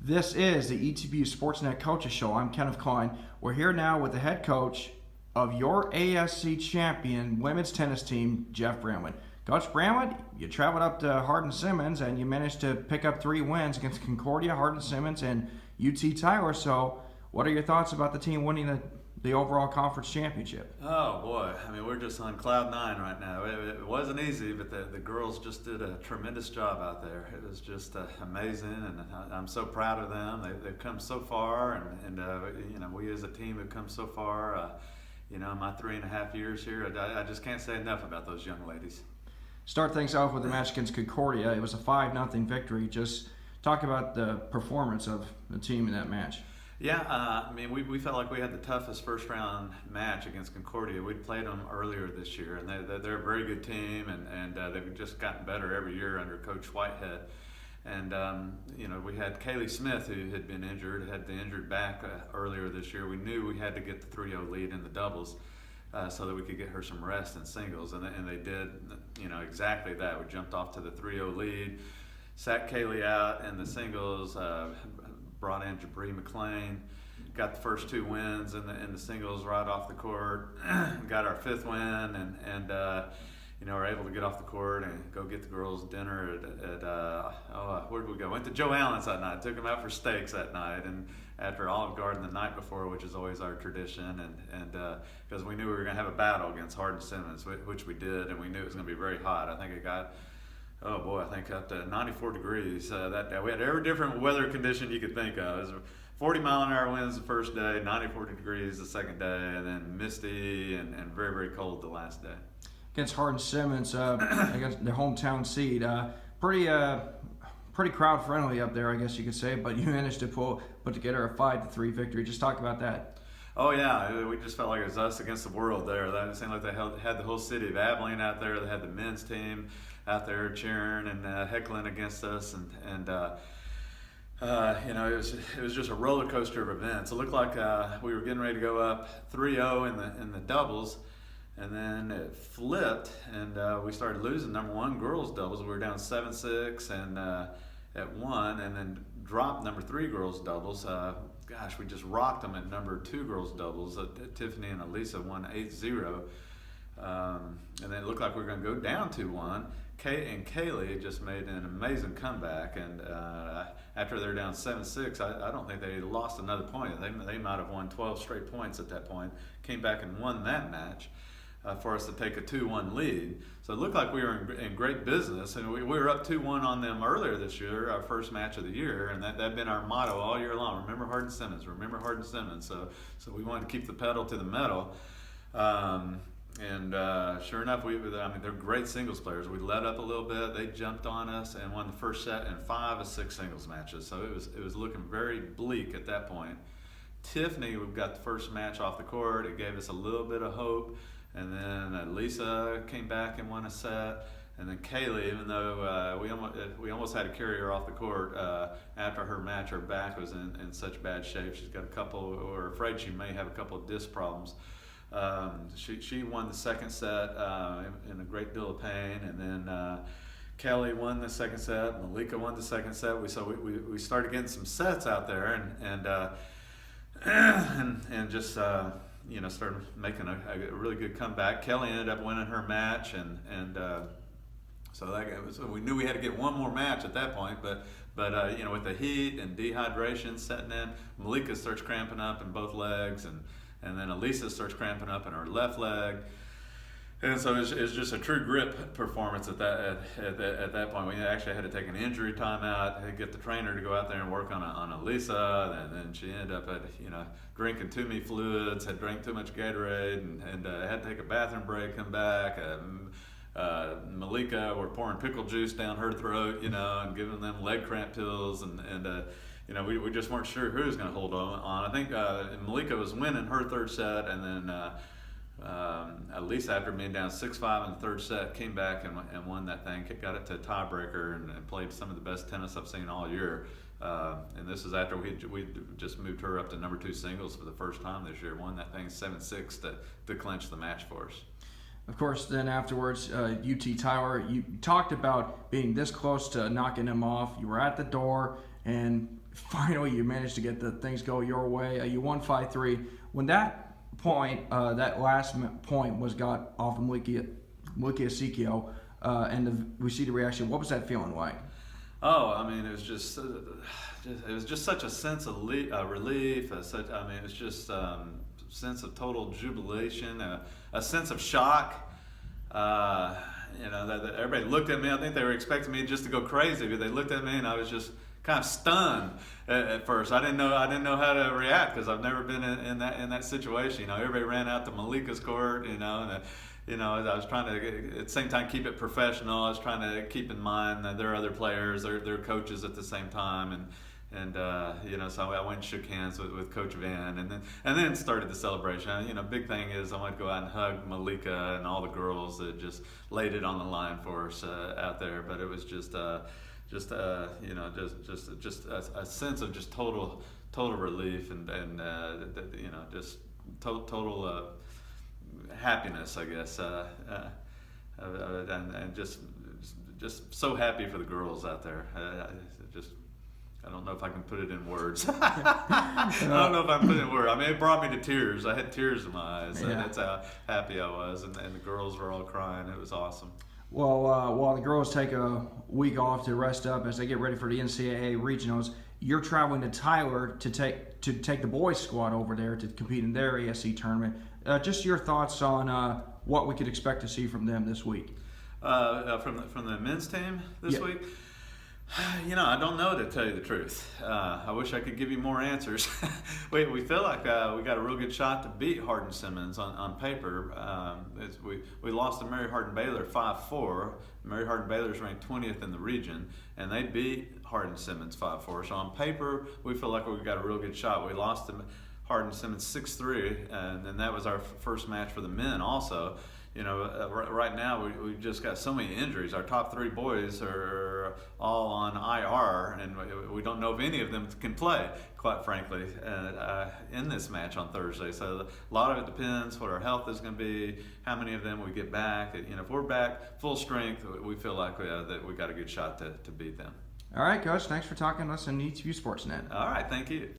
This is the ETBU Sportsnet Coaches Show. I'm Kenneth Klein. We're here now with the head coach of your ASC champion women's tennis team, Jeff Bramlett. Coach Bramlett, you traveled up to Hardin-Simmons and you managed to pick up 3 wins against Concordia, Hardin-Simmons, and UT Tyler. So what are your thoughts about the team winning the overall conference championship? Oh boy, I mean, we're just on cloud 9 right now. It wasn't easy, but the girls just did a tremendous job out there. It was just amazing, and I'm so proud of them. They've come so far, and you know, we as a team have come so far. You know, my 3.5 years here, I just can't say enough about those young ladies. Start things off with the match against Concordia. It was a 5-0 victory. Just talk about the performance of the team in that match. Yeah, I mean, we felt like we had the toughest first round match against Concordia. We'd played them earlier this year, and they're a very good team, and they've just gotten better every year under Coach Whitehead. And, you know, we had Kaylee Smith, who had been injured, had the injured back earlier this year. We knew we had to get the 3-0 lead in the doubles so that we could get her some rest in singles, and they did, you know, exactly that. We jumped off to the 3-0 lead, sat Kaylee out in the singles, brought in Jabri McLean, got the first 2 wins in the singles right off the court, got our 5th win, and you know, we're able to get off the court and go get the girls dinner at where did we go? Went to Joe Allen's that night, took them out for steaks that night, and after Olive Garden the night before, which is always our tradition, and because we knew we were going to have a battle against Hardin-Simmons, which we did, and we knew it was going to be very hot. I think it got, oh boy, I think up to 94 degrees that day. We had every different weather condition you could think of. It was 40-mile-an-hour winds the first day, 94 degrees the second day, and then misty and very, very cold the last day. Against Hardin-Simmons, against the hometown seed, pretty crowd friendly up there, I guess you could say. But you managed to put together a 5-3 victory. Just talk about that. Oh yeah, we just felt like it was us against the world there. It seemed like they had the whole city of Abilene out there. They had the men's team out there cheering and heckling against us, and you know, it was just a roller coaster of events. It looked like we were getting ready to go up 3-0 in the doubles. And then it flipped, and we started losing number 1 girls doubles. We were down 7-6 and at 1, and then dropped number 3 girls doubles. Gosh, we just rocked them at number 2 girls doubles. Tiffany and Elisa won 8-0, and then it looked like we were going to go down 2-1. Kate and Kaylee just made an amazing comeback, and after they're down 7-6, I don't think they lost another point. They might have won 12 straight points at that point. Came back and won that match. For us to take a 2-1 lead. So it looked like we were in great business, and we were up 2-1 on them earlier this year, our first match of the year, and that had been our motto all year long. Remember Hardin-Simmons, remember Hardin-Simmons. So we wanted to keep the pedal to the metal. Sure enough, I mean, they're great singles players. We let up a little bit, they jumped on us and won the first set in 5 of 6 singles matches. So it was looking very bleak at that point. Tiffany, we got the first match off the court. It gave us a little bit of hope. And then Lisa came back and won a set, and then Kaylee, even though we almost had to carry her off the court after her match, her back was in such bad shape. She's got a couple, we're afraid she may have a couple of disc problems. She won the second set in a great deal of pain, and then Kelly won the second set, Malika won the second set. We started getting some sets out there, and just. You know, started making a really good comeback. Kelly ended up winning her match, and so we knew we had to get one more match at that point. But you know, with the heat and dehydration setting in, Malika starts cramping up in both legs, and then Elisa starts cramping up in her left leg. And so it was just a true grip performance at that point. We actually had to take an injury timeout, get the trainer to go out there and work on Elisa, and then she ended up drinking too many fluids, had drank too much Gatorade, and had to take a bathroom break, come back. Malika, we're pouring pickle juice down her throat, and giving them leg cramp pills, and we just weren't sure who was going to hold on. I think Malika was winning her third set, and then at least after being down 6-5 in the third set, came back and won that thing, got it to a tiebreaker, and played some of the best tennis I've seen all year. And this is after we just moved her up to number 2 singles for the first time this year, won that thing 7-6 to clinch the match for us. Of course, then afterwards, UT Tyler, you talked about being this close to knocking them off. You were at the door, and finally you managed to get the things go your way. You won 5-3. When that point, that last point was got off of Malika Sikio, and we see the reaction, what was that feeling like? Oh, I mean, it was just such a sense of relief. It was just sense of total jubilation, a sense of shock. That everybody looked at me. I think they were expecting me just to go crazy, but they looked at me and I was just kind of stunned at first. I didn't know how to react because I've never been in that situation. Everybody ran out to Malika's court, and I was trying to at the same time keep it professional. I was trying to keep in mind that there are other players, their coaches at the same time, so I went and shook hands with Coach Van, and then started the celebration. Big thing is I wanted to go out and hug Malika and all the girls that just laid it on the line for us out there. But it was just a sense of just total relief and just total happiness, I guess, and just so happy for the girls out there. I don't know if I can put it in words. I don't know if I can put it in words. I mean, it brought me to tears. I had tears in my eyes, and that's how happy I was. And the girls were all crying. It was awesome. Well, while the girls take a week off to rest up as they get ready for the NCAA regionals, you're traveling to Tyler to take the boys squad over there to compete in their ASC tournament. Just your thoughts on what we could expect to see from them this week. From the men's team this week. I don't know, to tell you the truth. I wish I could give you more answers. we feel like we got a real good shot to beat Hardin-Simmons on paper. We lost to Mary Hardin-Baylor 5-4. Mary Hardin-Baylor's ranked 20th in the region, and they beat Hardin-Simmons 5-4. So on paper, we feel like we got a real good shot. We lost to Hardin-Simmons 6-3, and then that was our first match for the men also. Right now we've just got so many injuries. Our top 3 boys are all on IR, and we don't know if any of them can play, quite frankly, in this match on Thursday. So a lot of it depends what our health is going to be, how many of them we get back. If we're back full strength, we feel like that we got a good shot to beat them. All right, Coach. Thanks for talking to us on ETBU Sportsnet. All right, thank you.